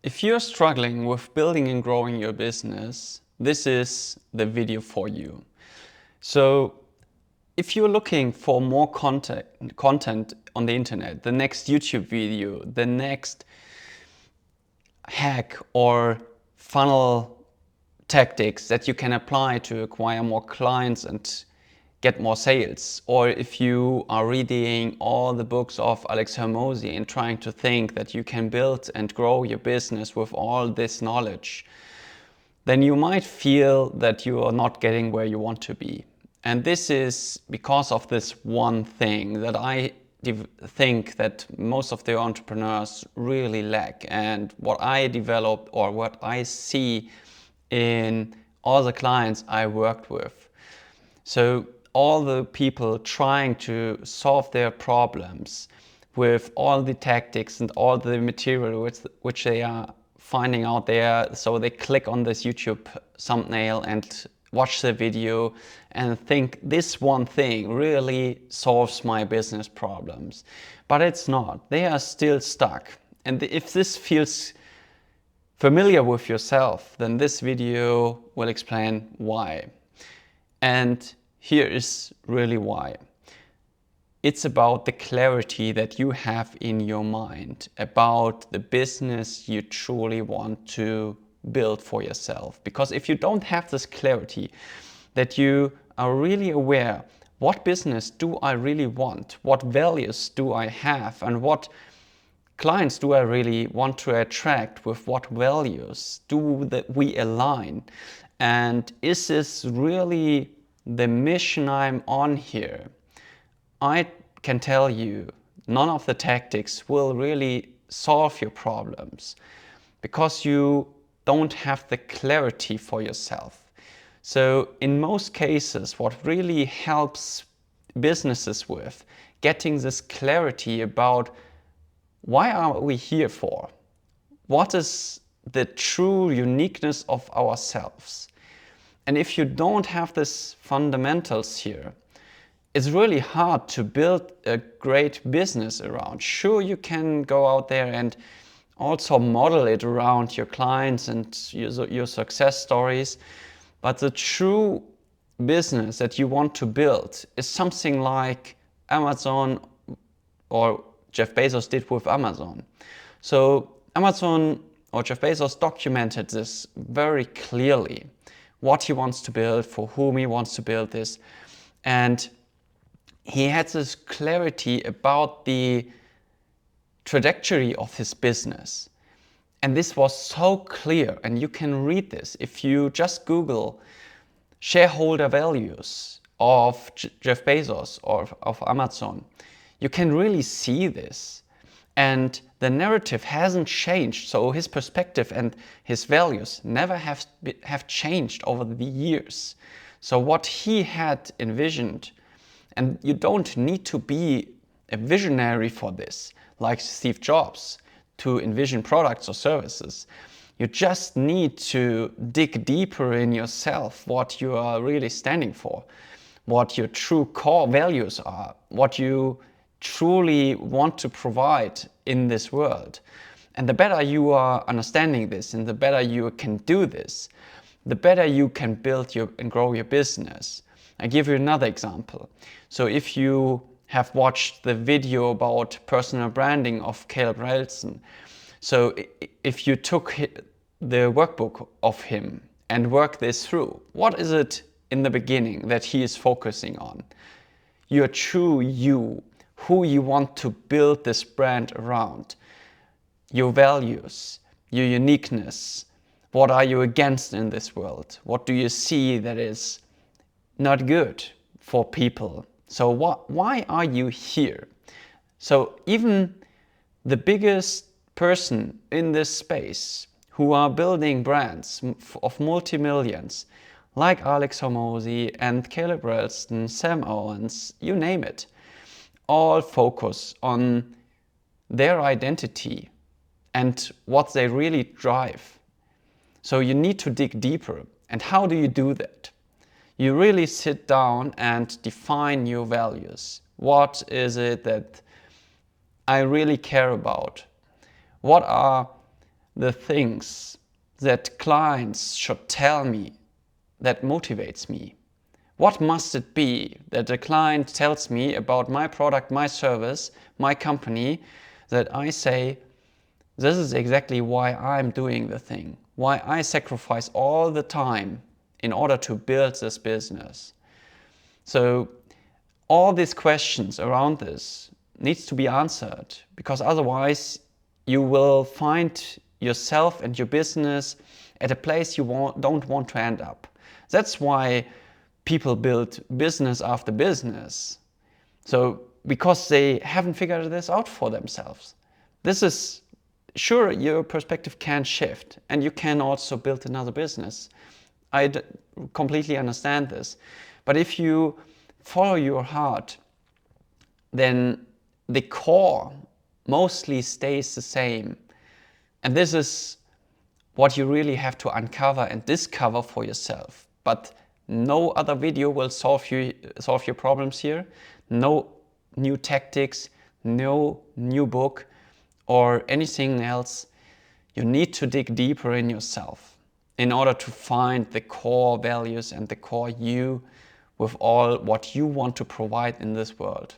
If you're struggling with building and growing your business, this is the video for you. So if you're looking for more content on the internet, the next YouTube video, the next hack or funnel tactics that you can apply to acquire more clients and get more sales, or if you are reading all the books of Alex Hormozy and trying to think that you can build and grow your business with all this knowledge, then you might feel that you are not getting where you want to be. And this is because of this one thing that I think that most of the entrepreneurs really lack, and what I developed or what I see in all the clients I worked with. So all the people trying to solve their problems with all the tactics and all the material which they are finding out there. So they click on this YouTube thumbnail and watch the video and think this one thing really solves my business problems. But it's not. They are still stuck. And if this feels familiar with yourself, then this video will explain why. And here is really why. It's about the clarity that you have in your mind about the business you truly want to build for yourself. Because if you don't have this clarity, that you are really aware, what business do I really want? What values do I have? And what clients do I really want to attract? With what values do we align? And is this really the mission I'm on here? I can tell you, none of the tactics will really solve your problems because you don't have the clarity for yourself. So in most cases, what really helps businesses with getting this clarity about why are we here for? What is the true uniqueness of ourselves? And if you don't have these fundamentals here, it's really hard to build a great business around. Sure, you can go out there and also model it around your clients and your success stories. But the true business that you want to build is something like Amazon or Jeff Bezos did with Amazon. So Amazon or Jeff Bezos documented this very clearly, what he wants to build, for whom he wants to build this. And he had this clarity about the trajectory of his business. And this was so clear, and you can read this. If you just Google shareholder values of Jeff Bezos or of Amazon, you can really see this. And the narrative hasn't changed. So his perspective and his values never have changed over the years. So what he had envisioned, and you don't need to be a visionary for this, like Steve Jobs, to envision products or services. You just need to dig deeper in yourself, what you are really standing for, what your true core values are, what you truly want to provide in this world. And the better you are understanding this and the better you can do this, the better you can build and grow your business. I give you another example. So if you have watched the video about personal branding of Caleb Relson, so if you took the workbook of him and work this through, what is it in the beginning that he is focusing on? Your true you, who you want to build this brand around, your values, your uniqueness. What are you against in this world? What do you see that is not good for people? So why are you here? So even the biggest person in this space who are building brands of multi-millions, like Alex Hormozy and Caleb Ralston, Sam Owens, you name it, all focus on their identity and what they really drive. So you need to dig deeper. And how do you do that? You really sit down and define your values. What is it that I really care about? What are the things that clients should tell me that motivates me? What must it be that a client tells me about my product, my service, my company, that I say, this is exactly why I'm doing the thing, why I sacrifice all the time in order to build this business. So all these questions around this needs to be answered, because otherwise you will find yourself and your business at a place you don't want to end up. That's why people build business after business. So because they haven't figured this out for themselves. This is sure, your perspective can shift and you can also build another business. I completely understand this. But if you follow your heart, then the core mostly stays the same. And this is what you really have to uncover and discover for yourself. But no other video will solve your problems here. No new tactics, no new book or anything else. You need to dig deeper in yourself in order to find the core values and the core you with all what you want to provide in this world.